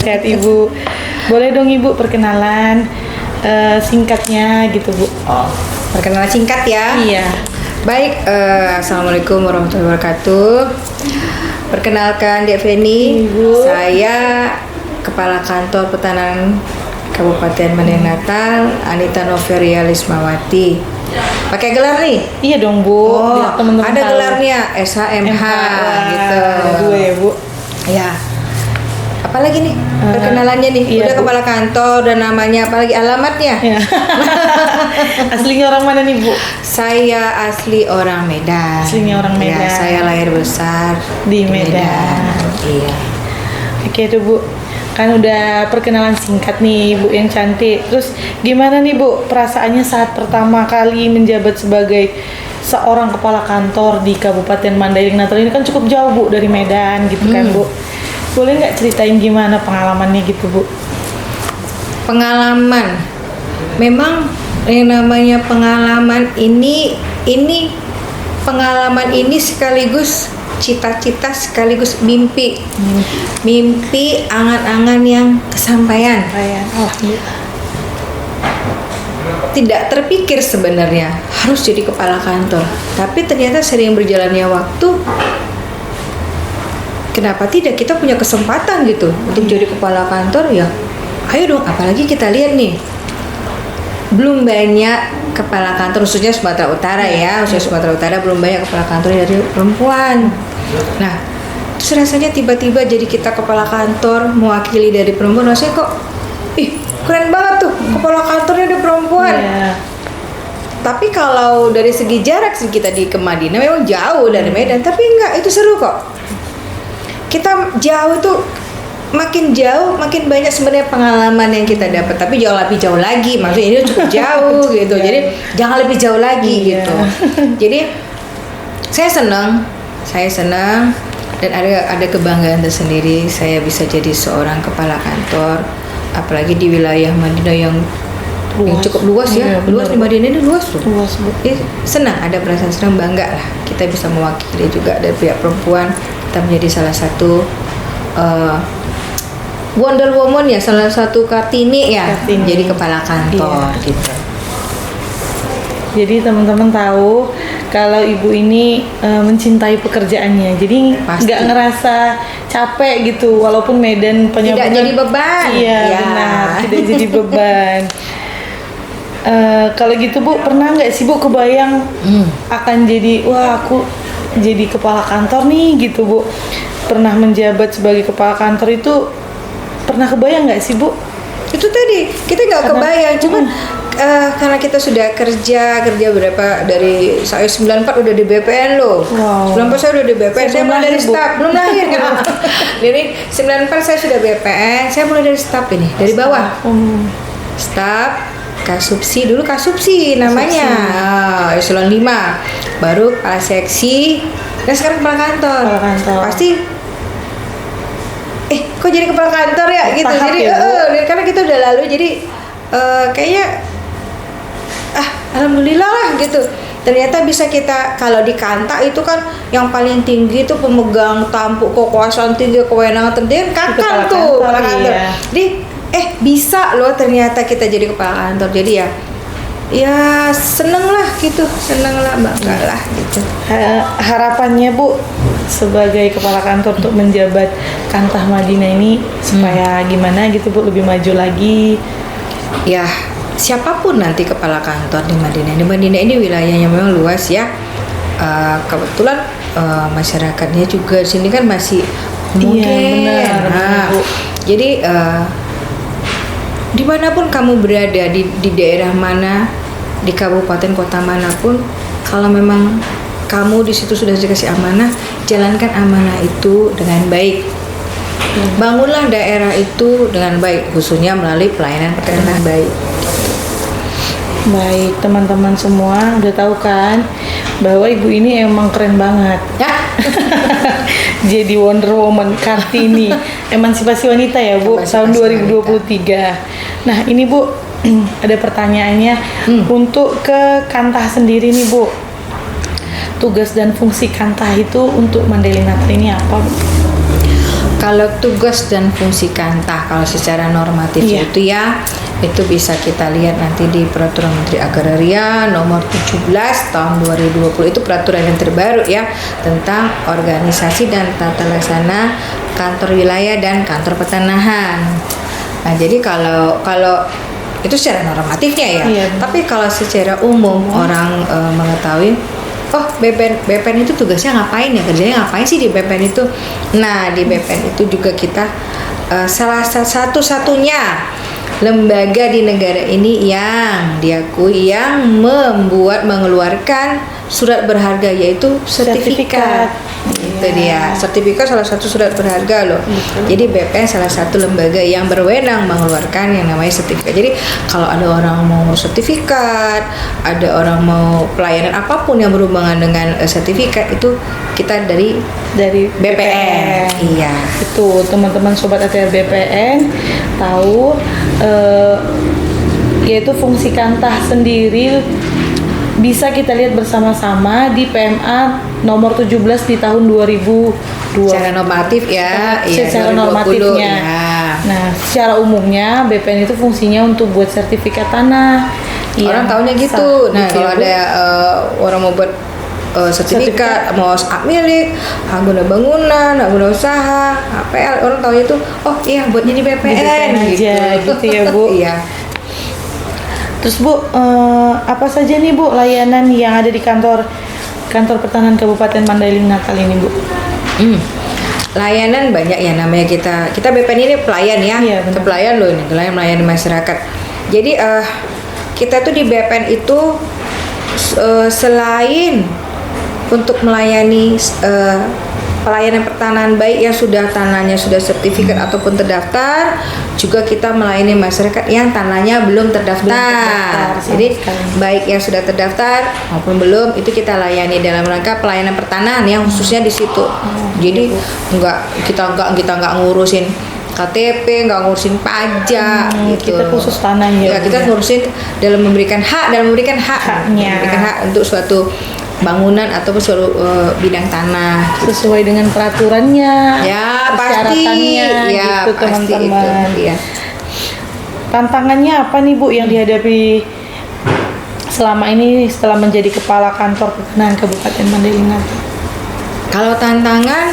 Sehat Ibu. Boleh dong Ibu perkenalan singkatnya gitu Bu. Oh, perkenalan singkat ya. Iya. Baik, Assalamualaikum warahmatullahi wabarakatuh. Perkenalkan Dek Feni, Ibu. saya Kepala Kantor Pertanahan Kabupaten Mandailing Natal, Anita Noveria Lismawati. Pakai gelar nih? Iya dong Bu. Oh, Biar teman-teman ada tahu. gelarnya SHMH gitu. Ada dua ya Bu. Ya. Apalagi nih perkenalannya nih? Iya, Udah Bu. kepala kantor dan namanya, apalagi alamatnya? Ya. Aslinya orang mana nih Bu? Saya asli orang Medan. Aslinya orang Medan. Ya, saya lahir besar Di Medan. Iya. Oke tuh Bu. Kan udah perkenalan singkat nih Ibu yang cantik. Terus gimana nih Bu perasaannya saat pertama kali menjabat sebagai seorang kepala kantor di Kabupaten Mandailing Natal ini, kan cukup jauh Bu dari Medan gitu kan Bu. Boleh nggak ceritain gimana pengalamannya gitu Bu? Pengalaman. Memang yang namanya pengalaman ini pengalaman ini sekaligus cita-cita, sekaligus mimpi. Mimpi, angan-angan yang kesampaian. Alhamdulillah. Tidak terpikir sebenarnya harus jadi kepala kantor, tapi ternyata sering berjalannya waktu, kenapa tidak kita punya kesempatan gitu untuk jadi kepala kantor ya, ayo dong. Apalagi kita lihat nih, belum banyak kepala kantor khususnya Sumatera Utara ya, khususnya Sumatera Utara belum banyak kepala kantor dari perempuan. Nah, terus rasanya tiba-tiba jadi kita kepala kantor mewakili dari perempuan, rasanya kok keren banget tuh, kepala kantornya ada perempuan. Iya. Tapi kalau dari segi jarak sih kita di Madinah memang jauh dari Medan, tapi enggak, itu seru kok. Kita jauh tuh, makin jauh makin banyak sebenarnya pengalaman yang kita dapat, tapi jauh lebih jauh lagi. Maksudnya ini cukup jauh gitu. Jadi jangan lebih jauh lagi gitu. Jadi saya senang dan ada kebanggaan tersendiri saya bisa jadi seorang kepala kantor, apalagi di wilayah Madinah yang cukup luas ya. Iya, Luas di Madinah ini luas loh. Luas Bu. Senang, ada perasaan senang, bangga lah kita bisa mewakili juga dari pihak perempuan. Kita menjadi salah satu Wonder Woman ya, salah satu Kartini ya, Kartini. jadi kepala kantor gitu. Jadi teman-teman tahu kalau Ibu ini mencintai pekerjaannya, jadi Pasti. nggak ngerasa capek gitu, walaupun Medan Tidak jadi beban. Iya Ya. benar, tidak jadi beban. Kalau gitu Bu, pernah nggak sih Bu kebayang akan jadi, wah aku jadi kepala kantor nih gitu Bu? Pernah menjabat sebagai kepala kantor itu pernah kebayang nggak sih Bu? Itu tadi kita nggak kebayang, cuman karena kita sudah kerja berapa, dari saya 94 udah di BPN loh. Wow. 94 saya udah di BPN, saya mulai dari Bu. staf, belum lahir kan. Jadi 94 saya sudah BPN, saya mulai dari staf ini, dari bawah. Staf, Kasubsi, dulu Kasubsi namanya. Eselon 5. Baru kepala seksi, dan sekarang kepala kantor. Kepala kantor. Pasti kok jadi kepala kantor ya gitu. Tahap Jadi ya, Bu? Bu? karena kita udah lalu, jadi kayaknya alhamdulillah lah gitu. Ternyata bisa kita, kalau di Kanta itu kan yang paling tinggi itu pemegang tampuk kekuasaan tinggi, kewenangan tertinggi Kepala kakak tuh, kantor, kepala kantor. iya. Jadi bisa loh ternyata kita jadi kepala kantor. Jadi ya seneng lah gitu, seneng lah, bangga lah gitu. Harapannya Bu sebagai kepala kantor untuk menjabat Kantah Madinah ini supaya gimana gitu Bu, lebih maju lagi? Ya, siapapun nanti kepala kantor di Madinah. Di Madinah ini wilayahnya memang luas ya. Kebetulan masyarakatnya juga di sini kan masih modern. Iya, benar, Bu. Jadi dimanapun kamu berada, di daerah mana, di kabupaten kota manapun, kalau memang kamu di situ sudah dikasih amanah, jalankan amanah itu dengan baik. Bangunlah daerah itu dengan baik, khususnya melalui pelayanan baik. Baik, teman-teman semua udah tahu kan bahwa Ibu ini emang keren banget. Ya, Jadi Wonder Woman Kartini, emansipasi wanita ya Bu, Emansipasi tahun 2023. Nah ini Bu, ada pertanyaannya untuk ke Kantah sendiri nih Bu. Tugas dan fungsi Kantah itu untuk Mandailing Natal ini apa Bu? Kalau tugas dan fungsi Kantah kalau secara normatif Iya. itu ya, itu bisa kita lihat nanti di Peraturan Menteri Agraria nomor 17 tahun 2020. Itu peraturan yang terbaru ya tentang organisasi dan tata laksana kantor wilayah dan kantor pertanahan. Nah, jadi kalau itu secara normatifnya ya. Iya. Tapi kalau secara umum orang mengetahui, oh BPN itu tugasnya ngapain ya, kerjanya ngapain sih di BPN itu. Nah, di BPN itu juga kita salah satu-satunya lembaga di negara ini yang diakui yang mengeluarkan surat berharga, yaitu sertifikat. Itu dia, sertifikat salah satu surat berharga loh. Jadi BPN salah satu lembaga yang berwenang mengeluarkan yang namanya sertifikat. Jadi kalau ada orang mau sertifikat, ada orang mau pelayanan apapun yang berhubungan dengan sertifikat, itu kita dari BPN. Iya. Itu teman-teman sobat ATR BPN tahu, yaitu fungsi Kantah sendiri bisa kita lihat bersama-sama di PMA nomor 17 di tahun 2002. Secara normatif ya, Secara 2020, normatifnya. ya. Nah, secara umumnya BPN itu fungsinya untuk buat sertifikat tanah. Orang taunya gitu. Nah, kalau ada orang mau buat sertifikat, mau hak milik, hak guna bangunan, hak guna usaha, HPL, orang taunya itu, oh iya buatnya di BPN, aja gitu ya Bu. Iya. Terus Bu, apa saja nih Bu layanan yang ada di kantor pertanahan Kabupaten Mandailing Natal ini Bu? Layanan banyak ya, namanya kita BPN ini pelayan ya. Iya, benar. Kita pelayan loh ini, melayani masyarakat. Jadi kita tuh di BPN itu selain untuk melayani pelayanan pertanahan baik yang sudah tanahnya sudah sertifikat ataupun terdaftar, juga kita melayani masyarakat yang tanahnya belum terdaftar. Jadi baik yang sudah terdaftar maupun belum, itu kita layani dalam rangka pelayanan pertanahan yang khususnya di situ. Jadi kita nggak ngurusin KTP, nggak ngurusin pajak gitu. Kita khusus tanah ya. Ya, kita ngurusin dalam memberikan hak untuk suatu bangunan ataupun suatu bidang tanah sesuai dengan peraturannya, ya persyaratannya, pasti ya gitu pasti teman-teman. itu ya. Tantangannya apa nih Bu yang dihadapi selama ini setelah menjadi kepala kantor pertanahan Kabupaten Mandailing Natal? Kalau tantangan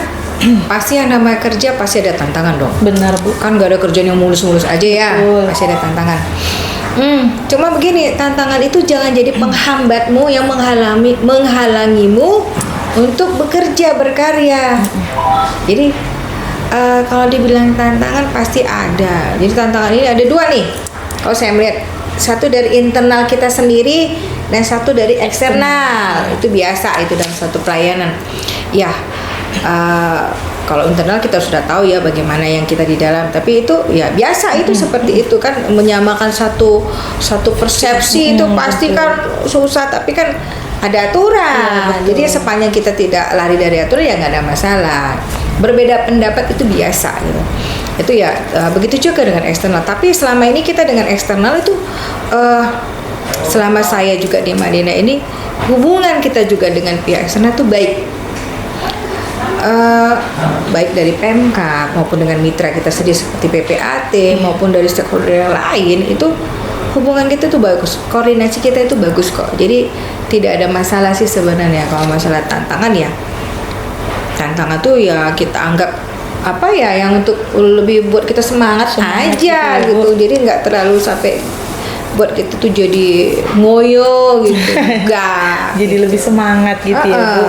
pasti yang namanya kerja pasti ada tantangan dong. Benar Bu. Kan nggak ada kerjaan yang mulus-mulus aja ya. Betul. Pasti ada tantangan. Cuma begini, tantangan itu jangan jadi penghambatmu yang menghalangimu untuk bekerja, berkarya. Jadi kalau dibilang tantangan pasti ada. Jadi tantangan ini ada dua nih. Kalau saya melihat, satu dari internal kita sendiri dan satu dari eksternal. Itu biasa itu dalam satu pelayanan. Ya, kalau internal kita sudah tahu ya bagaimana yang kita di dalam, tapi itu ya biasa, itu seperti itu kan, menyamakan satu persepsi itu pasti kan susah, tapi kan ada aturan. Jadi sepanjang kita tidak lari dari aturan ya nggak ada masalah. Berbeda pendapat itu biasa gitu. Itu ya begitu juga dengan eksternal. Tapi selama ini kita dengan eksternal itu selama saya juga di Madinah ini, hubungan kita juga dengan pihak eksternal itu baik. Baik dari Pemkab maupun dengan mitra kita sendiri seperti PPAT maupun dari stakeholder yang lain, itu hubungan kita tuh bagus, koordinasi kita itu bagus kok. Jadi tidak ada masalah sih sebenarnya. Kalau masalah tantangan ya, tantangan tuh ya kita anggap apa ya, yang untuk lebih buat kita semangat aja gitu. Jadi nggak terlalu sampai buat kita tuh jadi ngoyo gitu. Enggak. Jadi lebih semangat gitu ya Bu.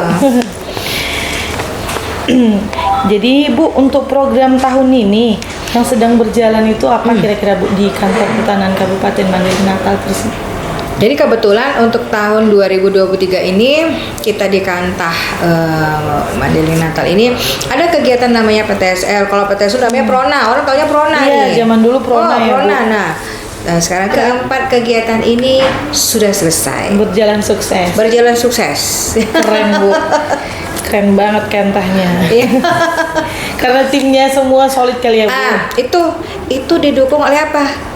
Jadi Bu, untuk program tahun ini yang sedang berjalan itu apa kira-kira Bu di kantor pertanahan Kabupaten Mandailing Natal tersebut? Jadi kebetulan untuk tahun 2023 ini kita di Kantah Mandailing Natal ini ada kegiatan namanya PTSL. Kalau PTSL namanya Prona, orang taunya Prona nih. Iya, zaman dulu Prona ya Prona. Bu. Nah, sekarang keempat kegiatan ini sudah selesai. Berjalan sukses. Berjalan sukses. Keren Bu. Keren banget Kantahnya. Iya. Karena timnya semua solid kali ya Bu. Itu didukung oleh apa?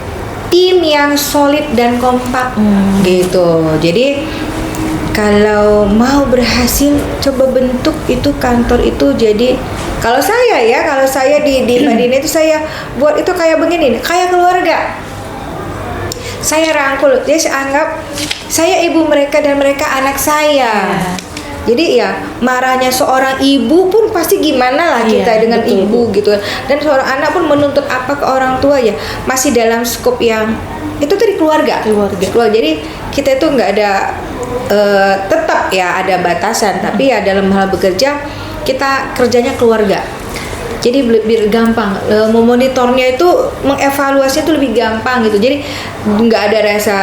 Tim yang solid dan kompak gitu. Jadi kalau mau berhasil, coba bentuk itu kantor itu jadi Kalau saya di Madinah itu saya buat itu kayak begini nih, kayak keluarga. Saya rangkul, dia anggap saya ibu mereka dan mereka anak saya. Jadi ya marahnya seorang ibu pun pasti gimana lah kita dengan betul, ibu gitu. Dan seorang anak pun menuntut apa ke orang tua ya masih dalam skop yang itu tadi keluarga. Jadi kita itu nggak ada tetap ya ada batasan, tapi ya dalam hal bekerja kita kerjanya keluarga. Jadi lebih gampang memonitornya itu, mengevaluasinya itu lebih gampang gitu. Jadi nggak ada rasa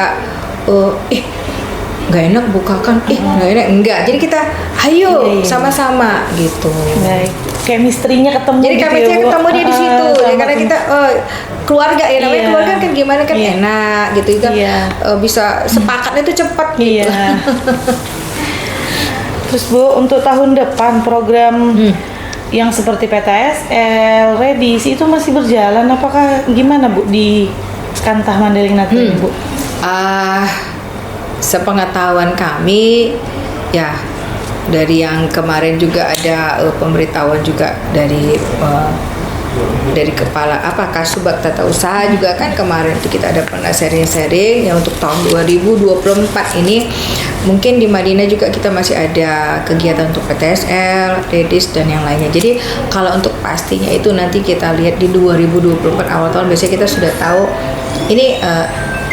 nggak enak bukakan, nggak enak, enggak. Jadi kita ayo sama-sama gitu. Baik. Chemistry-nya ketemu. Jadi gitu chemistry-nya Bu. ketemu dia di situ. Ya, karena kita keluarga ya namanya Iya. keluarga kan gimana kan enak gitu. Kita bisa sepakatnya itu cepat gitu. Iya. Terus Bu, untuk tahun depan program yang seperti PTSL, Redis itu masih berjalan apakah gimana Bu di Kantah Mandailing Natal ini, Bu? Sepengetahuan kami ya dari yang kemarin juga ada pemberitahuan juga dari kepala Kasubag Tata Usaha juga kan kemarin itu kita ada pernah sharing-sharing ya untuk tahun 2024 ini mungkin di Madinah juga kita masih ada kegiatan untuk PTSL, Redis dan yang lainnya. Jadi kalau untuk pastinya itu nanti kita lihat di 2024 awal tahun biasanya kita sudah tahu ini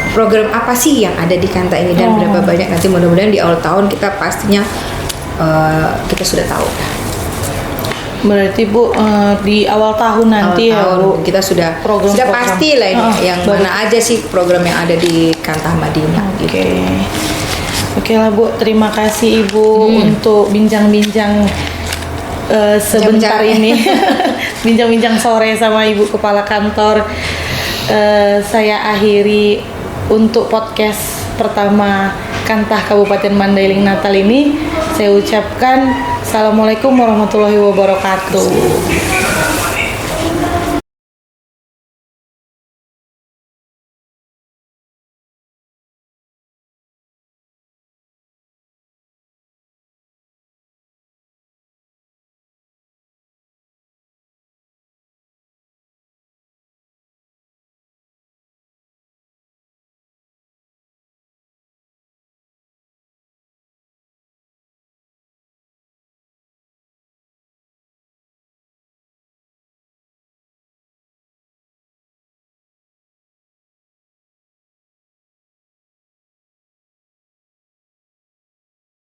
program apa sih yang ada di Kanta ini dan berapa banyak nanti mudah-mudahan di awal tahun kita pastinya kita sudah tahu. Berarti Bu di awal tahun nanti awal ya tahun, Bu kita sudah pasti lah ini yang mana aja sih program yang ada di Kantah Madinah. Oke lah Bu, terima kasih Ibu untuk bincang-bincang sebentar ini. Bincang-bincang sore sama Ibu Kepala Kantor. Saya akhiri untuk podcast pertama Kantah Kabupaten Mandailing Natal ini. Saya ucapkan Assalamualaikum warahmatullahi wabarakatuh.